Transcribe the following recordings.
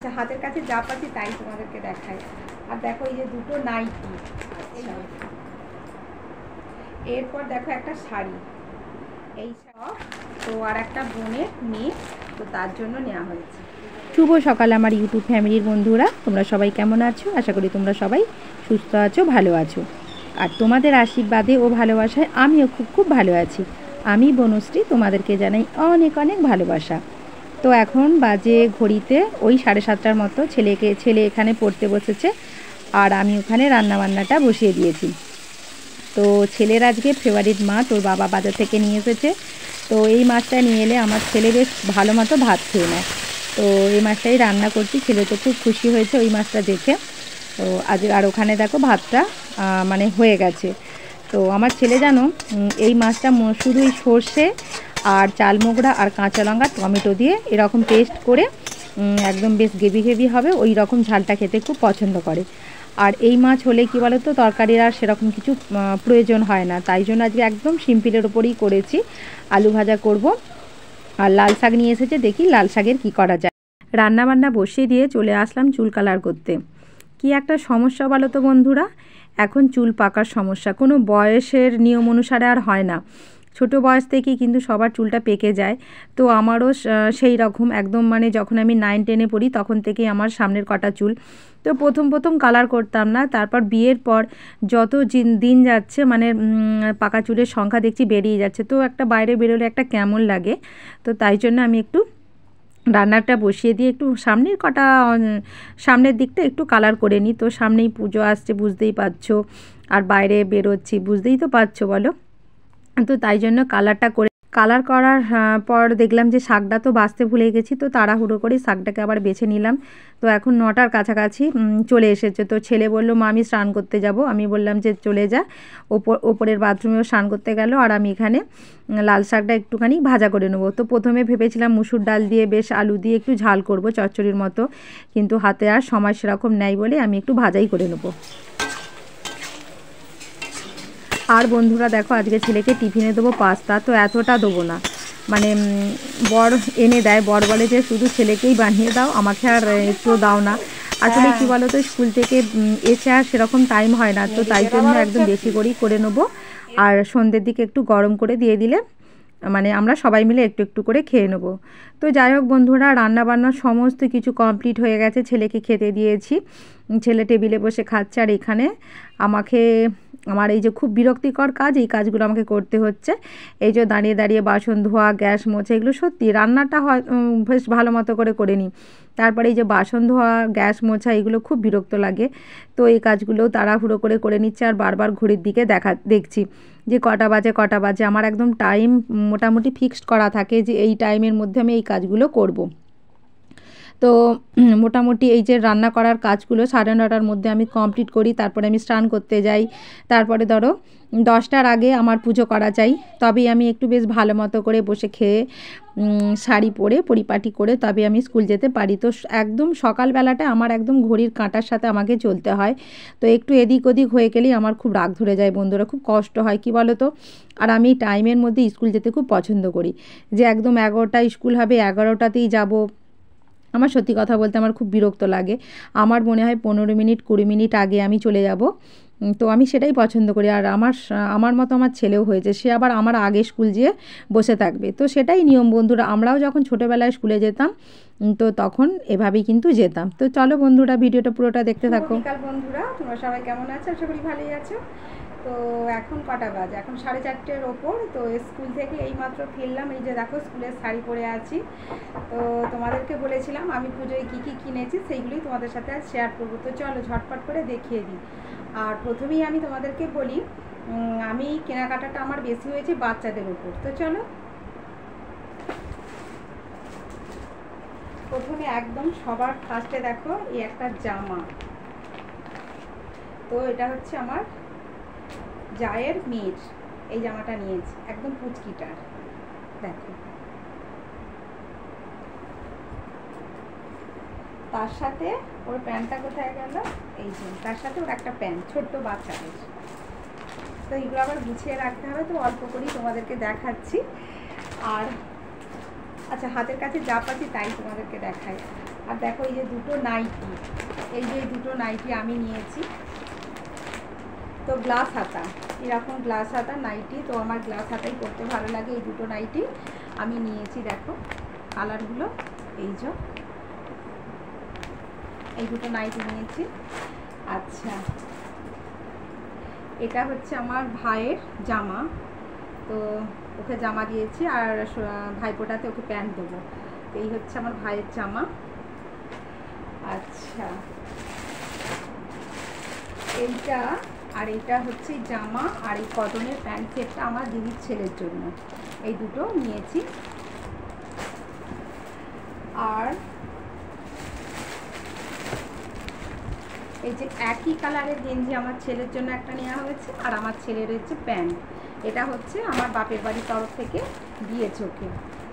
আচ্ছা হাতের কাছে যা পাচ্ছি তাই তোমাদেরকে দেখাই। আর দেখো এই যে দুটো নাইটি, এরপর দেখো একটা শাড়ি, এই সব তো আর একটা বোনের মেয়ে, তো তার জন্য নেওয়া হয়েছে। শুভ সকাল আমার ইউটিউব ফ্যামিলির বন্ধুরা, তোমরা সবাই কেমন আছো? আশা করি তোমরা সবাই সুস্থ আছো, ভালো আছো। আর তোমাদের আশীর্বাদে ও ভালোবাসায় আমিও খুব খুব ভালো আছি। আমি বনশ্রী, তোমাদেরকে জানাই অনেক অনেক ভালোবাসা। তো এখন বাজে ঘড়িতে ওই 7:30টার মতো। ছেলে এখানে পড়তে বসেছে আর আমি ওখানে রান্নাবান্নাটা বসিয়ে দিয়েছি। তো ছেলের আজকে ফেভারিট মাছ ওর বাবা বাজার থেকে নিয়ে এসেছে। তো এই মাছটা নিয়ে এলে আমার ছেলে বেশ ভালো মতো ভাত খেয়ে নেয়। তো এই মাছটাই রান্না করছি, ছেলে তো খুব খুশি হয়েছে ওই মাছটা দেখে। তো আজ আর ওখানে দেখো ভাতটা মানে হয়ে গেছে। তো আমার ছেলে জানো এই মাছটা শুধুই সর্ষে আর চালমোগরা আর কাঁচা লঙ্কা টমেটো দিয়ে এরকম পেস্ট করে একদম বেশ গ্রেভি গ্রেভি হবে, ওই রকম ঝালটা খেতে খুব পছন্দ করে। আর এই মাছ হলে কী বলো তো, তরকারির আর সেরকম কিছু প্রয়োজন হয় না, তাই জন্য আজকে একদম সিম্পলের ওপরেই করেছি। আলু ভাজা করব আর লাল শাক নিয়ে এসেছে, দেখি লাল শাকের কী করা যায়। রান্নাবান্না বসিয়ে দিয়ে চলে আসলাম চুল কালার করতে। কি একটা সমস্যা বলো তো বন্ধুরা, এখন চুল পাকার সমস্যা কোনো বয়সের নিয়ম অনুসারে আর হয় না। ছোট বয়স থেকেই কিন্তু সবার চুলটা পেকে যায়। তো আমারও সেই রকম একদম মানে যখন আমি 9-10-এ পড়ি তখন থেকেই আমার সামনের কটা চুল। তো প্রথম কালার করতাম না, তারপর বিয়ের পর যত দিন যাচ্ছে মানে পাকা চুলের সংখ্যা দেখছি বেরিয়ে যাচ্ছে। তো একটা বাইরে বেরোলে একটা কেমন লাগে, তো তাই জন্য আমি একটু রান্নাটা বসিয়ে দিয়ে একটু সামনের দিকটা একটু কালার করে নিই। তো সামনেই পুজো আসছে বুঝতেই পারছো, আর বাইরে বেরোচ্ছি বুঝতেই তো পারছো বলো। তো তাই জন্য কালার করার পর দেখলাম যে শাকটা তো বাছতে ভুলে গেছি, তো তাড়াহুড়ো করে শাকটাকে আবার বেছে নিলাম। তো এখন 9টার কাছাকাছি চলে এসেছে। তো ছেলে বলল মা আমি স্নান করতে যাব, আমি বললাম যে চলে যা, ওপরের বাথরুমেও স্নান করতে গেল। আর আমি এখানে লাল শাকটা একটুখানি ভাজা করে নেবো। তো প্রথমে ভেবেছিলাম মুসুর ডাল দিয়ে বেশ আলু দিয়ে একটু ঝাল করব চচ্চড়ির মতো, কিন্তু হাতে আর সময় সেরকম নেই বলে আমি একটু ভাজাই করে নেবো। আর বন্ধুরা দেখো আজকে ছেলেকে টিফিনে দেবো পাস্তা, তো এতটা দেবো না, মানে বর এনে দেয়, বর বলে যে শুধু ছেলেকেই বানিয়ে দাও, আমাকে আর একটু দাও না। আসলে কী বলো তো, স্কুল থেকে এসে আর সেরকম টাইম হয় না, তো তাই জন্য একদম বেশি করেই করে নেবো। আর সন্ধ্যের দিকে একটু গরম করে দিয়ে দিলে মানে আমরা সবাই মিলে একটু একটু করে খেয়ে নেবো। তো যাই হোক বন্ধুরা, রান্নাবান্না সমস্ত কিছু কমপ্লিট হয়ে গেছে, ছেলেকে খেতে দিয়েছি, ছেলে টেবিলে বসে খাচ্ছে। আর এখানে আমার এই যে খুব বিরক্তিকর কাজ, এই কাজগুলো আমাকে করতে হচ্ছে। এই যে দাঁড়িয়ে দাঁড়িয়ে বাসন ধোয়া, গ্যাস মোছা, এগুলো সত্যি রান্নাটা হয় বেশ ভালো মতো করে নিই, তারপরে এই যে বাসন ধোয়া, গ্যাস মোছা, এগুলো খুব বিরক্ত লাগে। তো এই কাজগুলো তাড়াহুড়ো করে নিচ্ছে। আর বারবার ঘড়ির দিকে দেখছি যে কটা বাজে। আমার একদম টাইম মোটামুটি ফিক্সড করা থাকে যে এই টাইমের মধ্যে আমি এই কাজগুলো করব। তো মোটামুটি এই যে রান্না করার কাজগুলো 9:30টার মধ্যে আমি কমপ্লিট করি, তারপরে আমি স্নান করতে যাই। তারপরে ধরো 10টার আগে আমার পুজো করা চাই, তবেই আমি একটু বেশ ভালো মতো করে বসে খেয়ে শাড়ি পরে পরিপাটি করে তবে আমি স্কুল যেতে পারি। তো একদম সকালবেলাটা আমার একদম ঘড়ির কাঁটার সাথে আমাকে চলতে হয়। তো একটু এদিক ওদিক হয়ে গেলেই আমার খুব রাগ ধরে যায় বন্ধুরা, খুব কষ্ট হয়, কি বলো তো। আর আমি টাইমের মধ্যে স্কুল যেতে খুব পছন্দ করি, যে একদম 11টায় স্কুল হবে 11টাতেই যাব। আমার সত্যি কথা বলতে আমার খুব বিরক্ত লাগে, আমার মনে হয় 15 মিনিট 20 মিনিট আগে আমি চলে যাব। তো আমি সেটাই পছন্দ করি। আর আমার মতো আমার ছেলেও হয়েছে, সে আবার আমার আগে স্কুল যেয়ে বসে থাকবে। তো সেটাই নিয়ম বন্ধুরা, আমরাও যখন ছোটোবেলায় স্কুলে যেতাম তো তখন এভাবেই কিন্তু যেতাম। তো চলো বন্ধুরা, ভিডিওটা পুরোটা দেখতে থাকো। বিকাল বন্ধুরা, তোমরা সবাই কেমন আছো? আশা করি ভালোই আছো। তো এখন কটা বাজে? এখন 4:30-এর ওপর। তো স্কুল থেকে এইমাত্র ফিরলাম, এই যে দেখো স্কুলের শাড়ি পরে আছি। তো তোমাদেরকে বলেছিলাম আমি পুজোয় কী কী কিনেছি সেইগুলোই তোমাদের সাথে আজ শেয়ার করবো। তো চলো ঝটপট করে দেখিয়ে দিই। আর প্রথমেই আমি তোমাদেরকে বলি, আমি কেনাকাটাটা আমার বেশি হয়েছে বাচ্চাদের ওপর। তো চলো প্রথমে একদম সবার ফার্স্টে দেখো এই একটা জামা। তো এটা হচ্ছে আমার জায়ের মেয়ের, এই জামাটা নিয়েছি একদম পুচকিটার, দেখো। তার সাথে ওর প্যান্টটা কোথায় গেল, এই যে তার সাথে ওর একটা প্যান্ট ছোট্ট বাচ্চাদের। তো এগুলো আবার গুছিয়ে রাখতে হবে, তো অল্প করেই তোমাদেরকে দেখাচ্ছি। আর আচ্ছা হাতের কাছে যা পাচ্ছি তাই তোমাদেরকে দেখাই। আর দেখো এই যে দুটো নাইটি, এই যে দুটো নাইটি আমি নিয়েছি। তো গ্লাস হাতা, এরকম গ্লাস হাতা নাইটি, তো আমার গ্লাস হাতাই পরতে ভালো লাগে। এই দুটো নাইটি আমি নিয়েছি, দেখো কালারগুলো এই যে, এই দুটো নাইটি নিয়েছি। আচ্ছা, এটা হচ্ছে আমার ভাইয়ের জামা, তো ওকে জামা দিয়েছি আর ভাইপোটাতে ওকে প্যান্ট দেবো। তো এই হচ্ছে আমার ভাইয়ের জামা। আচ্ছা, এইটা আর এইটা হচ্ছে জামা, আর এই কটনের প্যান্ট সেটটা আমার দিদির ছেলের জন্য, এই দুটো নিয়েছি। আর এই যে একই কালারের গেঞ্জি আমার ছেলের জন্য একটা নেওয়া হয়েছে, আর আমার ছেলের হচ্ছে প্যান্ট, এটা হচ্ছে আমার বাপের বাড়ির তরফ থেকে দিয়েছে ওকে।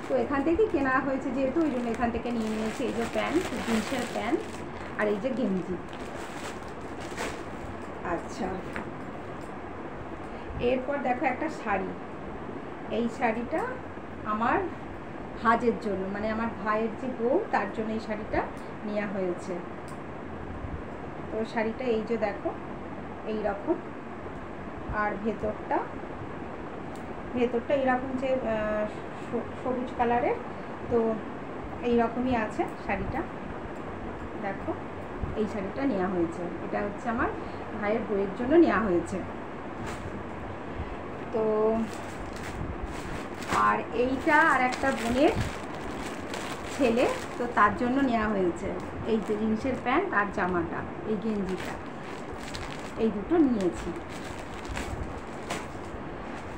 তো এখান থেকেই কেনা হয়েছে যেহেতু, ওই জন্য এখান থেকে নিয়ে নিয়েছি। এই যে প্যান্ট, জিন্সের প্যান্ট, আর এই যে গেঞ্জি। আচ্ছা, এরপর দেখো একটা শাড়ি, এই শাড়িটা আমার ভাজের জন্য, মানে আমার ভাইয়ের যে বউ তার জন্য এই শাড়িটা নেওয়া হয়েছে। তো শাড়িটা এই যে দেখো এই রকম, আর ভেতরটা এইরকম যে সবুজ কালারের, তো এই রকমই আছে শাড়িটা। দেখো এই শাড়িটা নেওয়া হয়েছে, এটা হচ্ছে আমার ভাইয়ের বউয়ের জন্য নেওয়া হয়েছে। তো আর এইটা আর একটা বোনের ছেলে, তো তার জন্য নেওয়া হয়েছে এই যে জিন্সের প্যান্ট আর জামাটা, এই গেঞ্জিটা, এই দুটো নিয়েছি।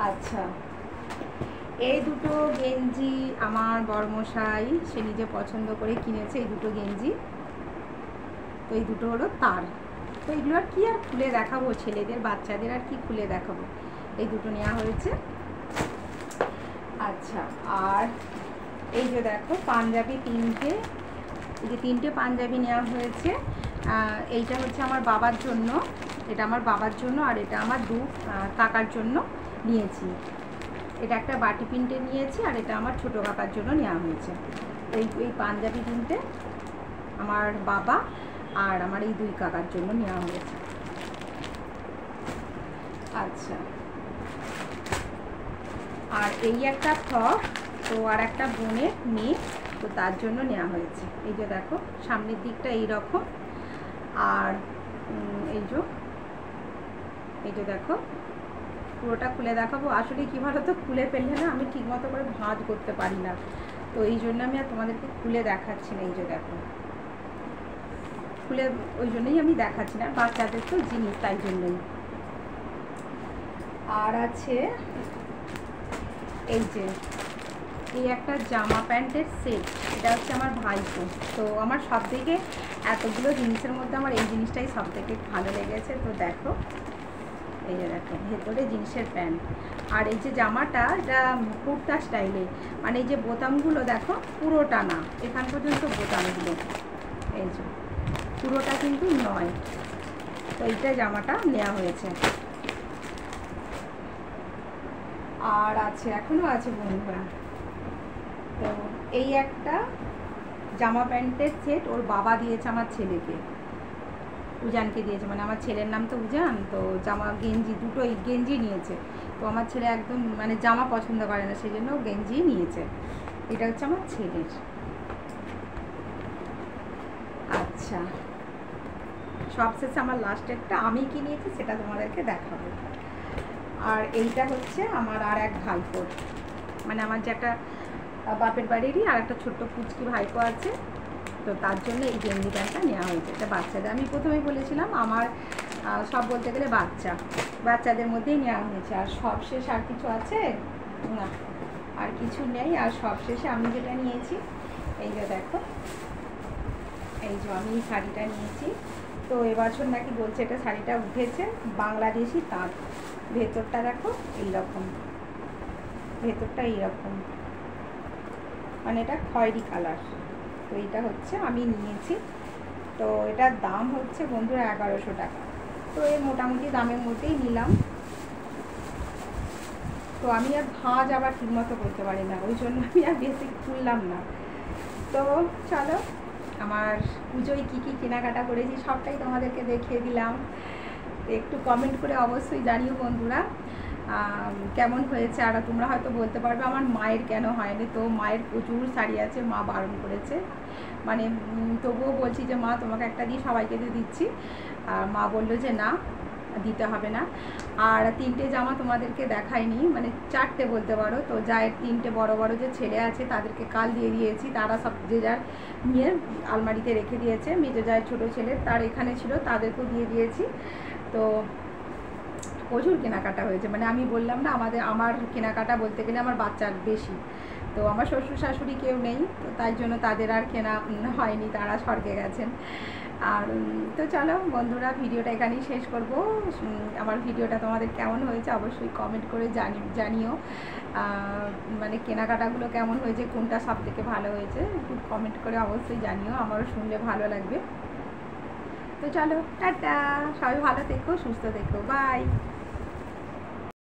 আচ্ছা, এই দুটো গেঞ্জি আমার বড়মশাই সে নিজে পছন্দ করে কিনেছে, এই দুটো গেঞ্জি। তো এই দুটো হলো তার, তো এইগুলো আর কি আর খুলে দেখাবো, ছেলেদের বাচ্চাদের আর কি খুলে দেখাবো, এই দুটো নেওয়া হয়েছে। আচ্ছা, আর এই যে দেখো পাঞ্জাবি তিনটে, এই যে তিনটে পাঞ্জাবি নেওয়া হয়েছে। এইটা হচ্ছে আমার বাবার জন্য, এটা আমার বাবার জন্য, আর এটা আমার দু কাকার জন্য নিয়েছি। এটা একটা বাটি প্রিন্টে নিয়েছি, আর এটা আমার ছোটো কাকার জন্য নেওয়া হয়েছে। এই পাঞ্জাবি তিনটে আমার বাবা আর আমার এই দুই কাকার জন্য নেওয়া হয়েছে। আচ্ছা, আর এই একটা ফ্রক, তো আর একটা বোনের মেয়ে, তো তার জন্য নেওয়া হয়েছে। এই যে দেখো সামনের দিকটা এই রকম, আর এই যে দেখো পুরোটা খুলে দেখাবো। আসলে কী বলো তো, খুলে ফেললে না আমি ঠিকমতো করে ভাঁজ করতে পারি না, তো এই জন্য আমি আর তোমাদেরকে খুলে দেখাচ্ছি না। এই যে দেখো খুলে, ওই জন্যই আমি দেখাচ্ছি না, বাচ্চাদের তো জিনিস তাই জন্যই। আর আছে এই যে এই একটা জামা প্যান্টের সেট, এটা হচ্ছে আমার ভাইপো। তো আমার সব থেকে এতগুলো জিনিসের মধ্যে আমার এই জিনিসটাই সব থেকে ভালো লেগেছে। তো দেখো এই যে দেখো ভেতরে জিন্সের প্যান্ট, আর এই যে জামাটা এটা কুর্তা স্টাইলে, মানে এই যে বোতামগুলো দেখো পুরোটা না, এখান পর্যন্ত বোতামগুলো, এই যে পুরোটা কিন্তু নয়। তো এইটা জামাটা নেওয়া হয়েছে। আর আছে, এখনও আছে বন্ধুরা, তো এই একটা জামা প্যান্টের সেট ওর বাবা দিয়েছে আমার ছেলেকে, উজানকে দিয়েছে, মানে আমার ছেলের নাম তো উজান, তো জামা গেঞ্জি দুটোই গেঞ্জি নিয়েছে। তো আমার ছেলে একদম মানে জামা পছন্দ করে না, সেই জন্য গেঞ্জি নিয়েছে। এটা হচ্ছে আমার ছেলের। আচ্ছা, সবশেষে আমার লাস্টেরটা আমি কি নিয়েছি সেটা তোমাদেরকে দেখাবো। আর এইটা হচ্ছে আমার আর এক ভাইপোর, মানে আমার যে একটা বাপের বাড়িরই আর একটা ছোট্ট পুচকি ভাইপো আছে, তো তার জন্য এই গেঞ্জি প্যান্টটা নেওয়া হয়েছে। এটা বাচ্চাদের, আমি প্রথমেই বলেছিলাম আমার সব বলতে গেলে বাচ্চাদের মধ্যেই নেওয়া হয়েছে। আর সবশেষ আর কিছু আছে না, আর কিছু নেই। আর সবশেষে আমি যেটা নিয়েছি এই যে দেখো, এই যে আমি এই শাড়িটা নিয়েছি। তো এবছর নাকি বলছে এটা শাড়িটা উঠেছে বাংলাদেশি তাঁত, ভেতরটা দেখো এইরকম, ভেতরটা এইরকম, মানে এটা খয়েরি কালার। তো এইটা হচ্ছে আমি নিয়েছি, তো এটার দাম হচ্ছে বন্ধুরা 1100 টাকা। তো এই মোটামুটি দামের মধ্যেই নিলাম। তো আমি আর ভাঁজ আবার ঠিকমতো করতে পারি না, ওই জন্য আমি আর বেশি খুললাম না। তো চলো আমার পুজোয় কী কী কেনাকাটা করেছি সবটাই তোমাদেরকে দেখিয়ে দিলাম। একটু কমেন্ট করে অবশ্যই জানিও বন্ধুরা কেমন হয়েছে। আর তোমরা হয়তো বলতে পারবে আমার মায়ের কেন হয়নি, তো মায়ের প্রচুর শাড়ি আছে, মা বারণ করেছে, মানে তবুও বলছি যে মা তোমাকে একটা দিয়ে সবাইকে দিয়ে দিচ্ছি। আর মা বললো যে না, দিতে হবে না। আর 3টে জামা তোমাদেরকে দেখাইনি, মানে 4টে বলতে পারো। তো যার 3টে বড় বড় যে ছেলে আছে তাদেরকে কাল দিয়ে দিয়েছি, তারা সব যে যার নিয়ে আলমারিতে রেখে দিয়েছে। মেজো যার ছোটো ছেলে তার এখানে ছিল, তাদেরকেও দিয়ে দিয়েছি। তো প্রচুর কেনাকাটা হয়েছে, মানে আমি বললাম না আমার কেনাকাটা বলতে গেলে আমার বাচ্চার বেশি। তো আমার শ্বশুর শাশুড়ি কেউ নেই, তো তাই জন্য তাদের আর কেনা হয়নি, তারা স্বর্গে গেছেন। আর তো চলো বন্ধুরা, ভিডিওটা এখানেই শেষ করব। আমার ভিডিওটা তোমাদের কেমন হয়েছে অবশ্যই কমেন্ট করে জানিও। মানে কেনাকাটাগুলো কেমন হয়েছে, কোনটা সব থেকে ভালো হয়েছে একটু কমেন্ট করে অবশ্যই জানিও, আমারও শুনলে ভালো লাগবে। তো চলো টাটা, সবাই ভালো থেকো, সুস্থ থেকো, বাই।